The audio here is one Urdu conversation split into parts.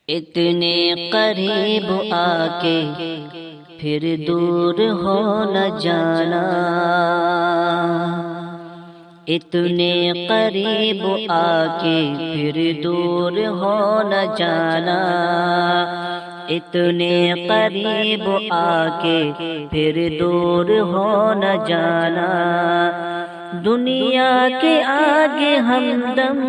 اتنے قریب آ کے پھر دور ہو نہ جانا، اتنے قریب آ کے پھر دور ہو نہ جانا، اتنے قریب آ کے پھر دور ہو نہ جانا، دنیا کے آگے ہمدم،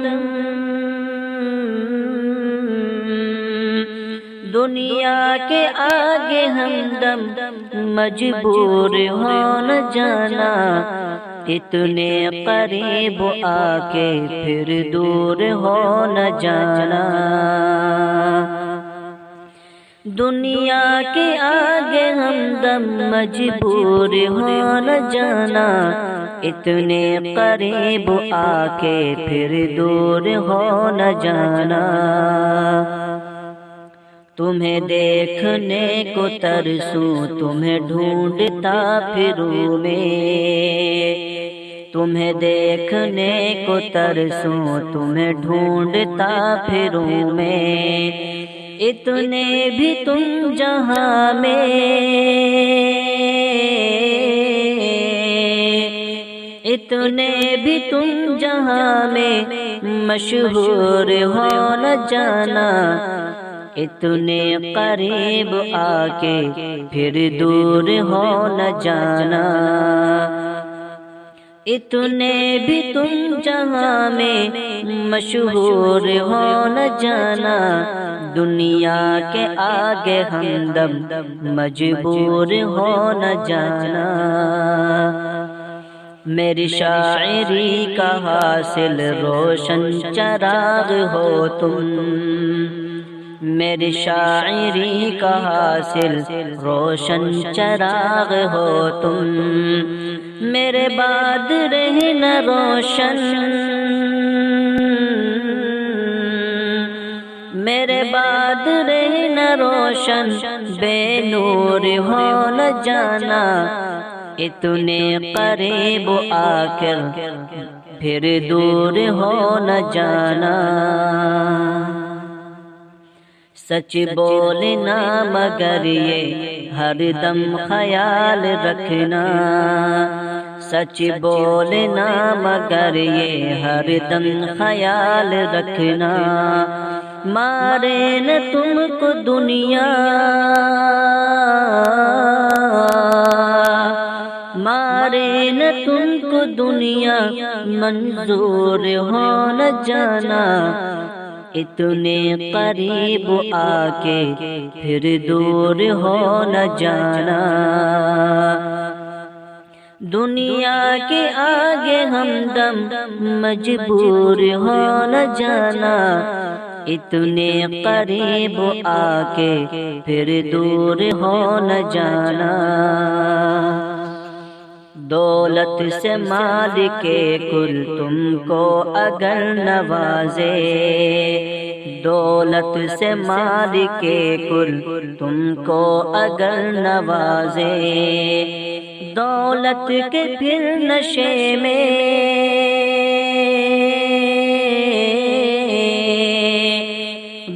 دنیا کے آگے ہمدم مجبور ہو نہ جانا، اتنے قریب آ کے پھر دور ہو نہ جانا، دنیا کے آگے ہمدم مجبور ہو نہ جانا، اتنے قریب آ کے پھر دور ہو نہ جانا، تمہیں دیکھنے کو ترسوں تمہیں ڈھونڈتا پھروں میں، تمہیں دیکھنے کو ترسوں تمہیں ڈھونڈتا پھروں میں، اتنے بھی تم جہاں میں، اتنے بھی تم جہاں میں مشہور ہو نہ جانا، اتنے قریب آ کے پھر دور ہو نہ جانا، اتنے بھی تم جہاں میں مشہور ہو نہ جانا، دنیا کے آگے ہمدم مجبور ہو نہ جانا، میری شاعری کا حاصل روشن چراغ ہو تم، میری شاعری کا حاصل روشن چراغ ہو تم، میرے بعد رہنا روشن، میرے بعد رہنا روشن بے نور ہو نہ جانا، اتنے قریب آ کر پھر دور ہو نہ جانا، سچ بولنا مگر یہ ہر دم خیال رکھنا، سچ بولنا مگر یہ ہر دم خیال رکھنا، مارے نہ تم کو دنیا، مارے نہ تم کو دنیا منظور ہو نہ جانا، اتنے قریب آ کے پھر دور ہو نہ جانا، دنیا کے آگے ہمدم مجبور ہو نہ جانا، اتنے قریب آ کے پھر دور ہو نہ جانا، دولت سے مالک کل تم کو اگر نوازے، دولت سے مالک کل تم کو اگر نوازے، دولت کے پھر نشے میں،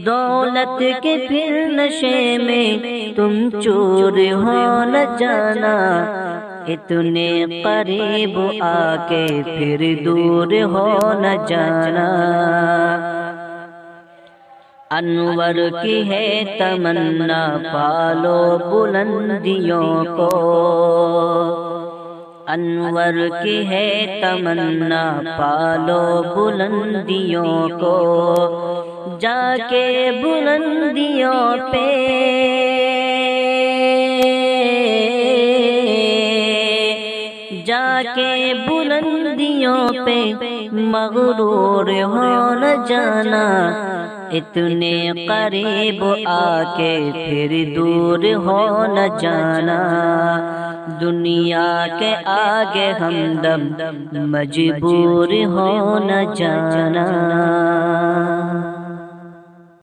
دولت کے پھر نشے میں تم چور ہو نہ جانا، اتنے قریب آ کے پھر دور ہو نہ جانا، انور کی ہے تمنا پالو بلندیوں کو، انور کی ہے تمنا پالو بلندیوں کو، جا کے بلندیوں پہ، جا کے بلندیوں پہ مغرور ہو نہ جانا، اتنے قریب آ کے پھر دور ہو نہ جانا، دنیا کے آگے ہمدم مجبور ہو نہ جانا۔